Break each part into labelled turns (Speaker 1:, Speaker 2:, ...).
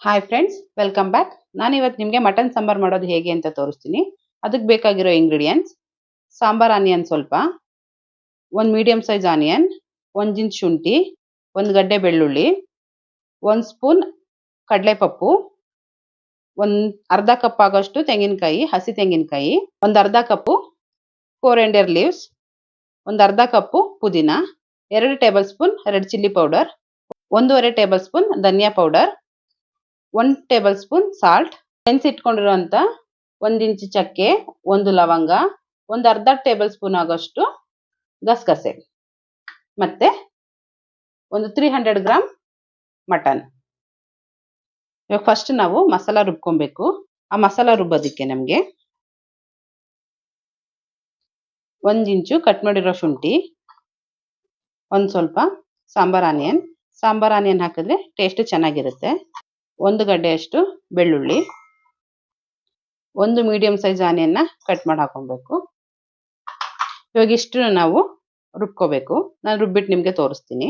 Speaker 1: Hi friends, welcome back. ನಾನು ಇವತ್ತು ನಿಮಗೆ ಮಟನ್ ಸಾಂಬಾರ್ ಮಾಡೋದು ಹೇಗೆ ಅಂತ ತೋರಿಸ್ತೀನಿ. ಅದಕ್ಕೆ ಬೇಕಾಗಿರೋ ಇಂಗ್ರೀಡಿಯೆಂಟ್ಸ್: ಸಾಂಬಾರ್ ಆನಿಯನ್ ಸ್ವಲ್ಪ, ಒಂದು ಮೀಡಿಯಂ ಸೈಜ್ ಆನಿಯನ್, 1 ಇಂಚ್ ಶುಂಠಿ, 1 ಗಡ್ಡೆ ಬೆಳ್ಳುಳ್ಳಿ, 1 ಸ್ಪೂನ್ ಕಡಲೆಪಪ್ಪು, ಒಂದು ಅರ್ಧ ಕಪ್ ಆಗೋಷ್ಟು ತೆಂಗಿನಕಾಯಿ, ಹಸಿ ತೆಂಗಿನಕಾಯಿ, ಒಂದು ಅರ್ಧ ಕಪ್ಪು ಕೋರಿಯಾಂಡರ್ ಲೀವ್ಸ್, ಒಂದು ಅರ್ಧ ಕಪ್ಪು ಪುದೀನ, 2 tablespoon red chilli powder, 1.5 tablespoon ಧನಿಯಾ ಪೌಡರ್, 1 ಟೇಬಲ್ ಸ್ಪೂನ್ ಸಾಲ್ಟ್, ನೆನೆಸಿಟ್ಕೊಂಡಿರುವಂತ 1 ಇಂಚ್ ಚಕ್ಕೆ, 1 ಲವಂಗ, ಒಂದು ಅರ್ಧ ಟೇಬಲ್ ಸ್ಪೂನ್ ಆಗೋಷ್ಟು ಗಸಗಸೆ, ಮತ್ತೆ ಒಂದು 300 ಗ್ರಾಮ್ ಮಟನ್. ಇವಾಗ ಫಸ್ಟ್ ನಾವು ಮಸಾಲ ರುಬ್ಕೊಬೇಕು. ಆ ಮಸಾಲ ರುಬ್ಬೋದಕ್ಕೆ ನಮಗೆ 1 ಇಂಚು ಕಟ್ ಮಾಡಿರೋ ಶುಂಠಿ, ಒಂದು ಸ್ವಲ್ಪ ಸಾಂಬಾರ್ ಆನಿಯನ್ ಹಾಕಿದ್ರೆ ಟೇಸ್ಟ್ ಚೆನ್ನಾಗಿರುತ್ತೆ, 1 ಗಡ್ಡೆಯಷ್ಟು ಬೆಳ್ಳುಳ್ಳಿ, 1 ಮೀಡಿಯಂ ಸೈಜ್ ಆನಿಯನ್ನ ಕಟ್ ಮಾಡಿ ಹಾಕೊಬೇಕು. ಇವಾಗ ಇಷ್ಟು ನಾವು ರುಬ್ಕೋಬೇಕು. ನಾನು ರುಬ್ಬಿಟ್ಟು ನಿಮಗೆ ತೋರಿಸ್ತೀನಿ.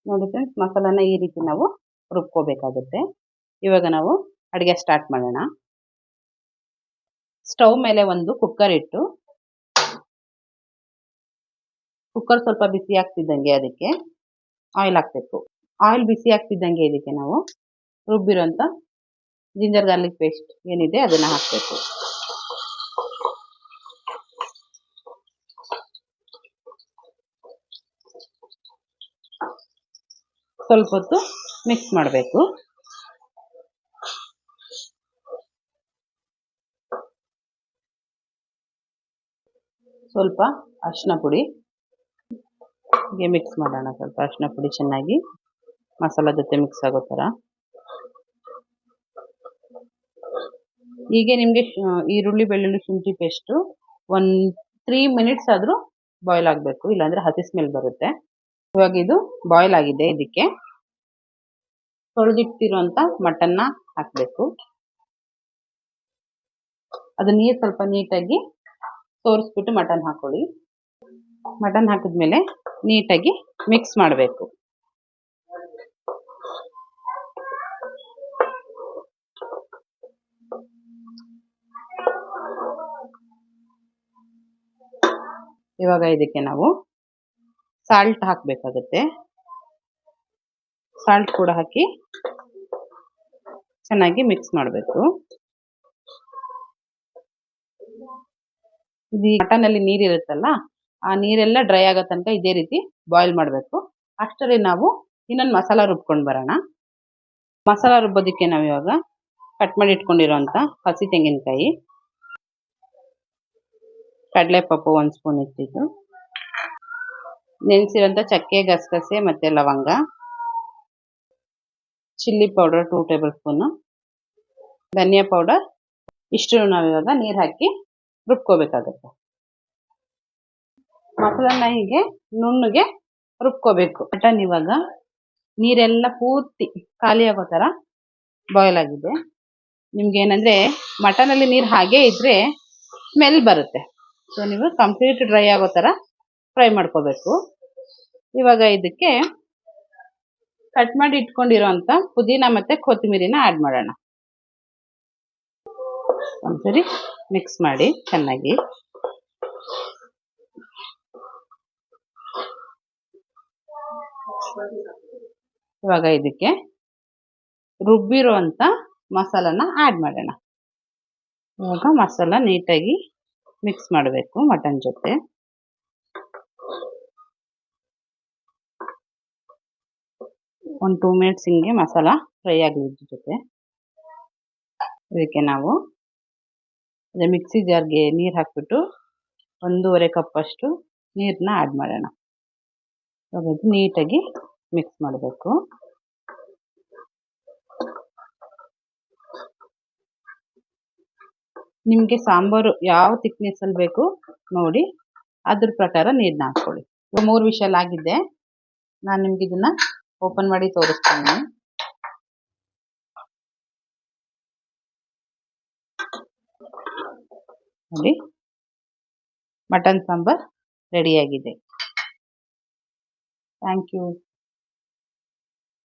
Speaker 1: ನೋಡಿ ಫ್ರೆಂಡ್ಸ್, ಮಸಾಲಾನ ಈ ರೀತಿ ನಾವು ರುಬ್ಕೋಬೇಕಾಗುತ್ತೆ. ಇವಾಗ ನಾವು ಅಡುಗೆ ಸ್ಟಾರ್ಟ್ ಮಾಡೋಣ. ಸ್ಟವ್ ಮೇಲೆ ಒಂದು ಕುಕ್ಕರ್ ಇಟ್ಟು, ಕುಕ್ಕರ್ ಸ್ವಲ್ಪ ಬಿಸಿ ಆಗ್ತಿದ್ದಂಗೆ ಅದಕ್ಕೆ ಆಯಿಲ್ ಹಾಕಬೇಕು. ಆಯಿಲ್ ಬಿಸಿ ಆಗ್ತಿದ್ದಂಗೆ ಇದಕ್ಕೆ ನಾವು ರುಬ್ಬಿರೋಂಥ ಜಿಂಜರ್ ಗಾರ್ಲಿಕ್ ಪೇಸ್ಟ್ ಏನಿದೆ ಅದನ್ನ ಹಾಕಬೇಕು. ಸ್ವಲ್ಪ ಹೊತ್ತು ಮಿಕ್ಸ್ ಮಾಡಬೇಕು. ಸ್ವಲ್ಪ ಅರಿಶಿನ ಪುಡಿ ಮಿಕ್ಸ್ ಮಾಡೋಣ. ಸ್ವಲ್ಪ ಅರಿಶಿನ ಪುಡಿ ಚೆನ್ನಾಗಿ ಮಸಾಲ ಜೊತೆ ಮಿಕ್ಸ್ ಆಗೋ ಥರ. ಹೀಗೆ ನಿಮಗೆ ಈರುಳ್ಳಿ ಬೆಳ್ಳುಳ್ಳಿ ಶುಂಠಿ ಪೇಸ್ಟು 3 ಮಿನಿಟ್ಸ್ ಆದರೂ ಬಾಯ್ಲ್ ಆಗಬೇಕು, ಇಲ್ಲಾಂದರೆ ಹಸಿ ಸ್ಮೆಲ್ ಬರುತ್ತೆ. ಇವಾಗ ಇದು ಬಾಯ್ಲ್ ಆಗಿದೆ. ಇದಕ್ಕೆ ತೊಳೆದಿಟ್ಟಿರುವಂಥ ಮಟನ್ನ ಹಾಕಬೇಕು. ಅದು ನೀರು ಸ್ವಲ್ಪ ನೀಟಾಗಿ ಸೋರಿಸ್ಬಿಟ್ಟು ಮಟನ್ ಹಾಕೊಳ್ಳಿ. ಮಟನ್ ಹಾಕಿದ್ಮೇಲೆ ನೀಟಾಗಿ ಮಿಕ್ಸ್ ಮಾಡಬೇಕು. ಇವಾಗ ಇದಕ್ಕೆ ನಾವು ಸಾಲ್ಟ್ ಹಾಕಬೇಕಾಗುತ್ತೆ. ಸಾಲ್ಟ್ ಕೂಡ ಹಾಕಿ ಚೆನ್ನಾಗಿ ಮಿಕ್ಸ್ ಮಾಡಬೇಕು. ಈ ಮಟನಲ್ಲಿ ನೀರಿರುತ್ತಲ್ಲ, ಆ ನೀರೆಲ್ಲ ಡ್ರೈ ಆಗೋ ತನಕ ಇದೇ ರೀತಿ ಬಾಯ್ಲ್ ಮಾಡಬೇಕು. ಅಷ್ಟರಲ್ಲಿ ನಾವು ಇನ್ನೊಂದು ಮಸಾಲ ರುಬ್ಕೊಂಡು ಬರೋಣ. ಮಸಾಲ ರುಬ್ಬೋದಕ್ಕೆ ನಾವು ಇವಾಗ ಕಟ್ ಮಾಡಿ ಇಟ್ಕೊಂಡಿರೋಂಥ ಹಸಿ ತೆಂಗಿನಕಾಯಿ, ಕಡಲೆಪಪ್ಪು 1 ಸ್ಪೂನ್ ಇಟ್ಟಿದ್ದು, ನೆನೆಸಿರೋಂಥ ಚಕ್ಕೆ, ಗಸಗಸೆ ಮತ್ತು ಲವಂಗ, ಚಿಲ್ಲಿ ಪೌಡರ್ 2 ಟೇಬಲ್ ಸ್ಪೂನು, ಧನಿಯಾ ಪೌಡರ್, ಇಷ್ಟು ನಾವಿವಾಗ ನೀರು ಹಾಕಿ ರುಬ್ಕೋಬೇಕಾಗುತ್ತೆ. ಮಸಾಲನ್ನ ಹೀಗೆ ನುಣ್ಣಗೆ ರುಬ್ಕೋಬೇಕು. ಮಟನ್ ಇವಾಗ ನೀರೆಲ್ಲ ಪೂರ್ತಿ ಖಾಲಿ ಆಗೋ ಥರ ಬಾಯ್ಲ್ ಆಗಿದೆ. ನಿಮ್ಗೆ ಏನಂದರೆ ಮಟನಲ್ಲಿ ನೀರು ಹಾಗೇ ಇದ್ದರೆ ಸ್ಮೆಲ್ ಬರುತ್ತೆ. ಸೊ ನೀವು ಕಂಪ್ಲೀಟ್ ಡ್ರೈ ಆಗೋ ಥರ ಫ್ರೈ ಮಾಡ್ಕೋಬೇಕು. ಇವಾಗ ಇದಕ್ಕೆ ಕಟ್ ಮಾಡಿ ಇಟ್ಕೊಂಡಿರೋಂಥ ಪುದೀನ ಮತ್ತು ಕೊತ್ತಂಬರಿನ ಆ್ಯಡ್ ಮಾಡೋಣ. ಒಂದ್ಸರಿ ಮಿಕ್ಸ್ ಮಾಡಿ ಚೆನ್ನಾಗಿ. ಇವಾಗ ಇದಕ್ಕೆ ರುಬ್ಬಿರುವಂಥ ಮಸಾಲನ ಆ್ಯಡ್ ಮಾಡೋಣ. ಇವಾಗ ಮಸಾಲ ನೀಟಾಗಿ ಮಿಕ್ಸ್ ಮಾಡಬೇಕು ಮಟನ್ ಜೊತೆ. ಒಂದು 2 ಮಿನಿಟ್ಸ್ ಹಿಂಗೆ ಮಸಾಲ ಫ್ರೈ ಆಗಲಿ ಜೊತೆ. ಇದಕ್ಕೆ ನಾವು ಅದೇ ಮಿಕ್ಸಿ ಜಾರ್ಗೆ ನೀರು ಹಾಕ್ಬಿಟ್ಟು 1.5 ಕಪ್ ಅಷ್ಟು ನೀರನ್ನ ಆ್ಯಡ್ ಮಾಡೋಣ. ಇವಾಗ ನೀಟಾಗಿ ಮಿಕ್ಸ್ ಮಾಡಬೇಕು. ನಿಮಗೆ ಸಾಂಬಾರು ಯಾವ ಥಿಕ್ನೆಸ್ಸಲ್ಲಿ ಬೇಕು ನೋಡಿ ಅದ್ರ ಪ್ರಕಾರ ನೀರನ್ನ ಹಾಕ್ಕೊಳ್ಳಿ. ಇವಾಗ 3 ವಿಷಲ್ ಆಗಿದೆ. ನಾನು ನಿಮ್ಗೆ ಇದನ್ನ ಓಪನ್ ಮಾಡಿ ತೋರಿಸ್ತೀನಿ. ನೋಡಿ, ಮಟನ್ ಸಾಂಬಾರ್ ರೆಡಿಯಾಗಿದೆ. Thank you.